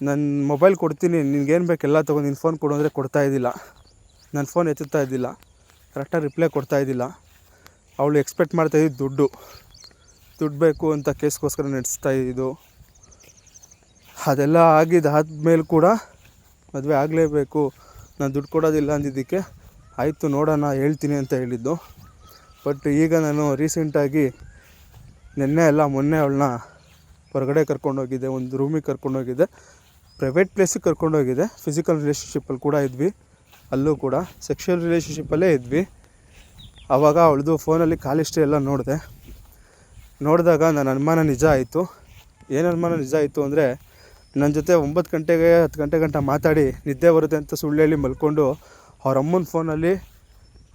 ನನ್ನ ಮೊಬೈಲ್ ಕೊಡ್ತೀನಿ, ನಿನ್ಗೇನು ಬೇಕು ಎಲ್ಲ ತೊಗೊಂಡು ನಿನ್ನ ಫೋನ್ ಕೊಡು ಅಂದರೆ ಕೊಡ್ತಾಯಿದ್ದಿಲ್ಲ. ನನ್ನ ಫೋನ್ ಎತ್ತುತ್ತಾ ಇದ್ದಿಲ್ಲ, ಕರೆಕ್ಟಾಗಿ ರಿಪ್ಲೈ ಕೊಡ್ತಾಯಿದ್ದಿಲ್ಲ. ಅವಳು ಎಕ್ಸ್ಪೆಕ್ಟ್ ಮಾಡ್ತಾಯಿದ್ದು ದುಡ್ಡು ಬೇಕು ಅಂತ ಕೇಸ್ಗೋಸ್ಕರ ನಡೆಸ್ತಾಯಿದ್ದು. ಅದೆಲ್ಲ ಆದ್ಮೇಲೆ ಕೂಡ ಮದುವೆ ಆಗಲೇಬೇಕು, ನಾನು ದುಡ್ಡು ಕೊಡೋದಿಲ್ಲ ಅಂದಿದ್ದಕ್ಕೆ ಆಯಿತು ನೋಡೋಣ ಹೇಳ್ತೀನಿ ಅಂತ ಹೇಳಿದ್ದು. ಬಟ್ ಈಗ ನಾನು ರೀಸೆಂಟಾಗಿ ಮೊನ್ನೆ ಅವಳನ್ನ ಹೊರಗಡೆ ಕರ್ಕೊಂಡೋಗಿದ್ದೆ, ಒಂದು ರೂಮಿಗೆ ಕರ್ಕೊಂಡೋಗಿದ್ದೆ, ಪ್ರೈವೇಟ್ ಪ್ಲೇಸಿಗೆ ಕರ್ಕೊಂಡೋಗಿದ್ದೆ. ಫಿಸಿಕಲ್ ರಿಲೇಷನ್ಶಿಪ್ಪಲ್ಲಿ ಕೂಡ ಇದ್ವಿ, ಅಲ್ಲೂ ಕೂಡ ಸೆಕ್ಷುವಲ್ ರಿಲೇಷನ್ಶಿಪ್ಪಲ್ಲೇ ಇದ್ವಿ. ಆವಾಗ ಅವಳದು ಫೋನಲ್ಲಿ ಕಾಲ್ ಹಿಸ್ಟ್ರಿ ಎಲ್ಲ ನೋಡಿದಾಗ ನನ್ನ ಅನುಮಾನ ನಿಜ ಆಯಿತು. ಏನು ಅನುಮಾನ ನಿಜ ಆಯಿತು ಅಂದರೆ, ನನ್ನ ಜೊತೆ 9 ಗಂಟೆಗೆ 10 ಗಂಟೆ ಗಂಟ ಮಾತಾಡಿ ನಿದ್ದೆ ಬರುತ್ತೆ ಅಂತ ಸುಳ್ಳು ಹೇಳಿ ಮಲ್ಕೊಂಡು ಅವ್ರ ಅಮ್ಮನ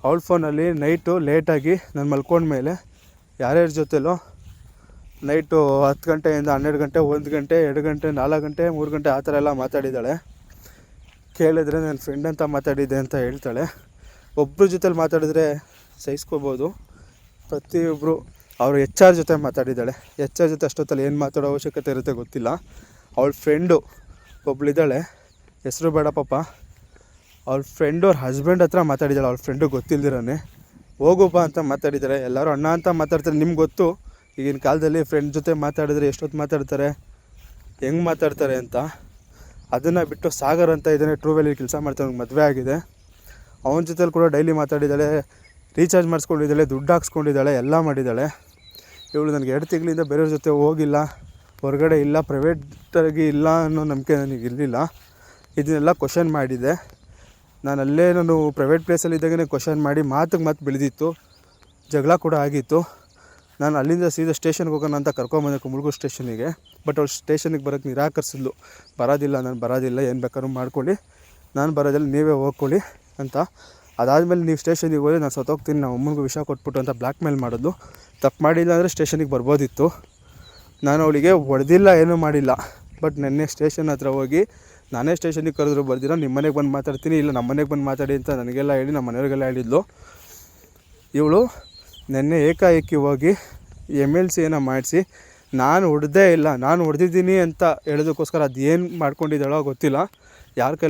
ಅವಳ ಫೋನಲ್ಲಿ ನೈಟು ಲೇಟಾಗಿ ನಾನು ಮಲ್ಕೊಂಡ್ಮೇಲೆ ಯಾರ್ಯಾರ ಜೊತೆಲೋ ನೈಟು 10 ಗಂಟೆಯಿಂದ 12 ಗಂಟೆ, 1 ಗಂಟೆ, 2 ಗಂಟೆ, 4 ಗಂಟೆ, 3 ಗಂಟೆ ಆ ಥರ ಎಲ್ಲ ಮಾತಾಡಿದ್ದಾಳೆ. ಕೇಳಿದ್ರೆ ನನ್ನ ಫ್ರೆಂಡ್ ಅಂತ ಮಾತಾಡಿದ್ದೆ ಅಂತ ಹೇಳ್ತಾಳೆ. ಒಬ್ಬರ ಜೊತೆಲಿ ಮಾತಾಡಿದ್ರೆ ಸಹಿಸ್ಕೋಬೋದು, ಪ್ರತಿಯೊಬ್ಬರು ಅವರು HR ಜೊತೆ ಮಾತಾಡಿದ್ದಾಳೆ. HR ಜೊತೆ ಅಷ್ಟೊತ್ತಲ್ಲಿ ಏನು ಮಾತಾಡೋ ಅವಶ್ಯಕತೆ ಇರುತ್ತೆ ಗೊತ್ತಿಲ್ಲ. ಅವಳ ಫ್ರೆಂಡು ಒಬ್ಳಿದ್ದಾಳೆ, ಹೆಸರು ಬೇಡ ಪಾಪ, ಅವ್ರ ಫ್ರೆಂಡು ಅವ್ರ ಹಸ್ಬೆಂಡ್ ಹತ್ರ ಮಾತಾಡಿದ್ದಾಳೆ. ಅವ್ಳ ಫ್ರೆಂಡು ಗೊತ್ತಿಲ್ದಿರೇ ಹೋಗುಪ್ಪ ಅಂತ ಮಾತಾಡಿದ್ದಾರೆ. ಎಲ್ಲರೂ ಅಣ್ಣ ಅಂತ ಮಾತಾಡ್ತಾರೆ. ನಿಮ್ಗೆ ಗೊತ್ತು ಈಗಿನ ಕಾಲದಲ್ಲಿ ಫ್ರೆಂಡ್ ಜೊತೆ ಮಾತಾಡಿದ್ರೆ ಎಷ್ಟೊತ್ತು ಮಾತಾಡ್ತಾರೆ, ಹೆಂಗೆ ಮಾತಾಡ್ತಾರೆ ಅಂತ. ಅದನ್ನು ಬಿಟ್ಟು ಸಾಗರ್ ಅಂತ ಇದ್ದಾನೆ, ಟ್ರೂ ವ್ಯಾಲಿಯಲ್ಲಿ ಕೆಲಸ ಮಾಡ್ತಾನೆ, ಮದುವೆ ಆಗಿದೆ. ಅವನ ಜೊತೆಲಿ ಕೂಡ ಡೈಲಿ ಮಾತಾಡಿದ್ದಾಳೆ, ರೀಚಾರ್ಜ್ ಮಾಡಿಸ್ಕೊಂಡಿದ್ದಾಳೆ, ದುಡ್ಡು ಹಾಕ್ಸ್ಕೊಂಡಿದ್ದಾಳೆ, ಎಲ್ಲ ಮಾಡಿದ್ದಾಳೆ. ಇವಳು ನನಗೆ 2 ತಿಂಗಳಿಂದ ಬೇರೆಯವ್ರ ಜೊತೆ ಹೋಗಿಲ್ಲ, ಹೊರಗಡೆ ಇಲ್ಲ, ಪ್ರೈವೇಟಾಗಿ ಇಲ್ಲ ಅನ್ನೋ ನಂಬಿಕೆ ನನಗೆ ಇರಲಿಲ್ಲ. ಇದನ್ನೆಲ್ಲ ಕ್ವಶನ್ ಮಾಡಿದ್ದೆ ನಾನು ಪ್ರೈವೇಟ್ ಪ್ಲೇಸಲ್ಲಿದ್ದಾಗೇ ಕ್ವಶನ್ ಮಾಡಿ ಮಾತು ಬೆಳೆದಿತ್ತು, ಜಗಳ ಕೂಡ ಆಗಿತ್ತು. ನಾನು ಅಲ್ಲಿಂದ ಸೀದಾ ಸ್ಟೇಷನ್ಗೆ ಹೋಗೋಣ ಅಂತ ಕರ್ಕೊಂಬಂದೆ, ಕುಂಬಳಗೂಡು ಸ್ಟೇಷನಿಗೆ. ಬಟ್ ಅವ್ಳು ಸ್ಟೇಷನಿಗೆ ಬರೋಕ್ಕೆ ನಿರಾಕರಿಸಿದ್ಲು. ನಾನು ಬರೋದಿಲ್ಲ, ಏನು ಬೇಕಾದ್ರೂ ಮಾಡ್ಕೊಳ್ಳಿ, ನಾನು ಬರೋದಿಲ್ಲ, ನೀವೇ ಹೋಗ್ಕೊಳ್ಳಿ ಅಂತ. ಅದಾದಮೇಲೆ ನೀವು ಸ್ಟೇಷನಿಗೆ ಹೋಗಿ ನಾನು ಸತ್ತೋಗ್ತೀನಿ, ನಮ್ಮ ಅಮ್ಮನಿಗೂ ವಿಷ ಕೊಟ್ಬಿಟ್ಟು ಅಂತ ಬ್ಲ್ಯಾಕ್ ಮೇಲ್ ಮಾಡೋದು. ತಪ್ಪು ಮಾಡಿಲ್ಲ ಅಂದರೆ ಸ್ಟೇಷನಿಗೆ ಬರ್ಬೋದಿತ್ತು. ನಾನು ಅವಳಿಗೆ ಹೊಡೆದಿಲ್ಲ, ಏನೂ ಮಾಡಿಲ್ಲ. ಬಟ್ ನೆನ್ನೆ ಸ್ಟೇಷನ್ ಹತ್ರ ಹೋಗಿ ನಾನೇ ಸ್ಟೇಷನಿಗೆ ಕರೆದ್ರು ಬರ್ದಿರ, ನಿಮ್ಮ ಮನೆಗೆ ಬಂದು ಮಾತಾಡ್ತೀನಿ, ಇಲ್ಲ ನಮ್ಮ ಮನೆಗೆ ಬಂದು ಮಾತಾಡಿ ಅಂತ ನನಗೆಲ್ಲ ಹೇಳಿ ನಮ್ಮ ಮನೆಯವ್ರಿಗೆಲ್ಲ ಹೇಳಿದ್ಲು. ಇವಳು ನೆನ್ನೆ ಏಕಾಏಕಿ ಹೋಗಿ MLC ಏನೋ ಮಾಡಿಸಿ, ನಾನು ಹೊಡೆದೇ ಇಲ್ಲ, ನಾನು ಹೊಡೆದಿದ್ದೀನಿ ಅಂತ ಹೇಳೋದಕ್ಕೋಸ್ಕರ ಅದು ಏನು ಮಾಡ್ಕೊಂಡಿದ್ದಾಳೋ ಗೊತ್ತಿಲ್ಲ. ಯಾರ ಕೈ